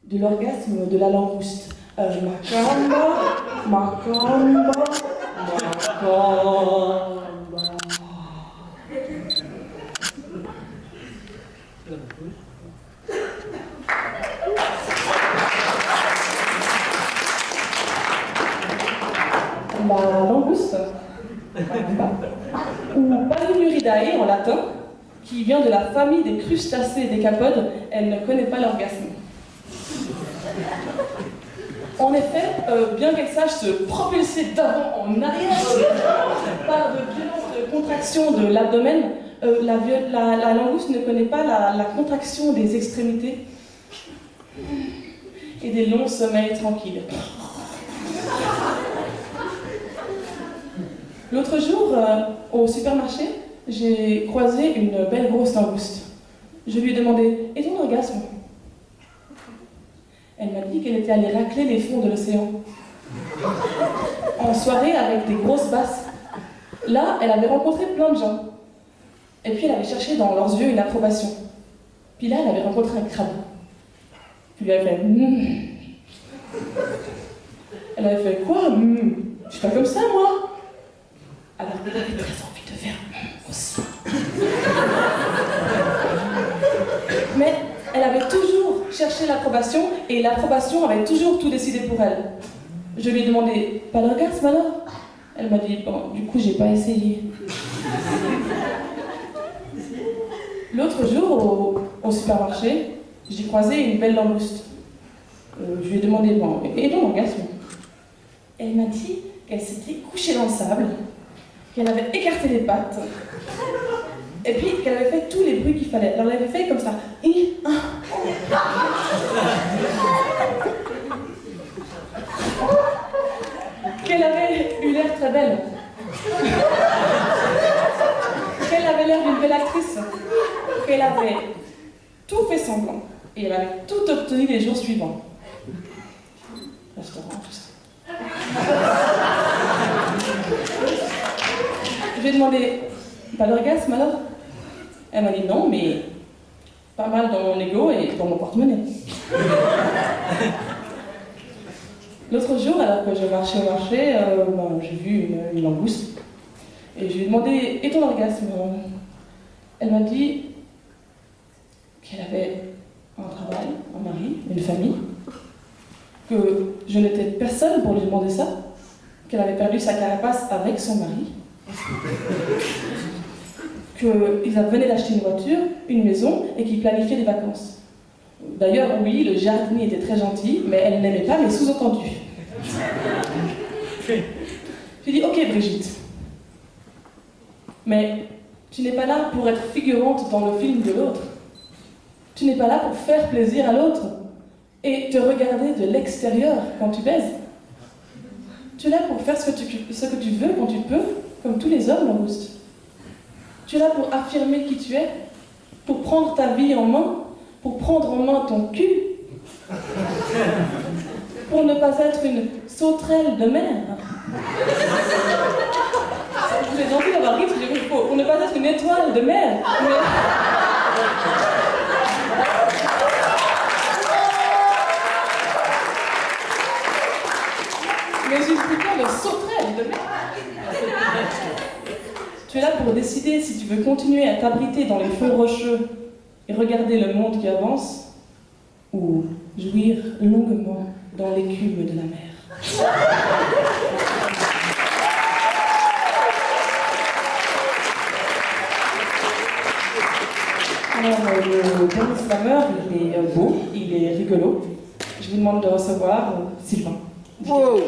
de l'orgasme de la langouste. Macamba, macamba, macamba. La langouste, ou Palumuridae en latin, qui vient de la famille des crustacés décapodes, elle ne connaît pas l'orgasme. En effet, bien qu'elle sache se propulser d'avant en arrière par de violentes contractions de l'abdomen, la langouste ne connaît pas la contraction des extrémités et des longs sommeils tranquilles. L'autre jour, au supermarché, j'ai croisé une belle grosse langouste. Je lui ai demandé « Et ton orgasme ?» Elle m'a dit qu'elle était allée racler les fonds de l'océan. En soirée, avec des grosses basses. Là, elle avait rencontré plein de gens. Et puis, elle avait cherché dans leurs yeux une approbation. Puis là, elle avait rencontré un crabe. Puis lui avait fait Elle avait fait « Quoi Je suis pas comme ça, moi !» Alors elle avait très envie de faire aussi. Mais elle avait toujours cherché l'approbation et l'approbation avait toujours tout décidé pour elle. Je lui ai demandé « Pas d'orgasme alors ?» Elle m'a dit « Bon, du coup, j'ai pas essayé. » L'autre jour, au supermarché, j'ai croisé une belle langouste. Je lui ai demandé « Bon, et ton orgasme ?» Elle m'a dit qu'elle s'était couchée dans le sable, qu'elle avait écarté les pattes, et puis qu'elle avait fait tous les bruits qu'il fallait. Alors elle avait fait comme ça. Qu'elle avait eu l'air très belle. Qu'elle avait l'air d'une belle actrice. Qu'elle avait tout fait semblant. Et elle avait tout obtenu les jours suivants. Restaurant, tout ça. Je lui ai demandé « Pas d'orgasme alors ?» Elle m'a dit « Non, mais pas mal dans mon ego et dans mon porte-monnaie. » L'autre jour, alors que je marchais au marché, j'ai vu une langouste. Et je lui ai demandé « Et ton orgasme ?» Elle m'a dit qu'elle avait un travail, un mari, une famille, que je n'étais personne pour lui demander ça, qu'elle avait perdu sa carapace avec son mari, qu'ils venaient d'acheter une voiture, une maison, et qu'ils planifiaient des vacances. D'ailleurs, oui, le jardinier était très gentil, mais elle n'aimait pas les sous-entendus. J'ai dit, ok Brigitte, mais tu n'es pas là pour être figurante dans le film de l'autre. Tu n'es pas là pour faire plaisir à l'autre et te regarder de l'extérieur quand tu baises. Tu es là pour faire ce que tu veux quand tu peux, comme tous les hommes, langouste. Tu es là pour affirmer qui tu es, pour prendre ta vie en main, pour prendre en main ton cul, pour ne pas être une sauterelle de mer. J'ai envie d'avoir ri, parce que j'ai dit, pour ne pas être une étoile de mer. Mais j'ai plutôt de sauterelle de mer. Tu es là pour décider si tu veux continuer à t'abriter dans les fonds rocheux et regarder le monde qui avance, ou jouir longuement dans l'écume de la mer. Alors, le dernier slammer, il est beau, il est rigolo. Je vous demande de recevoir Sylvain. Wow.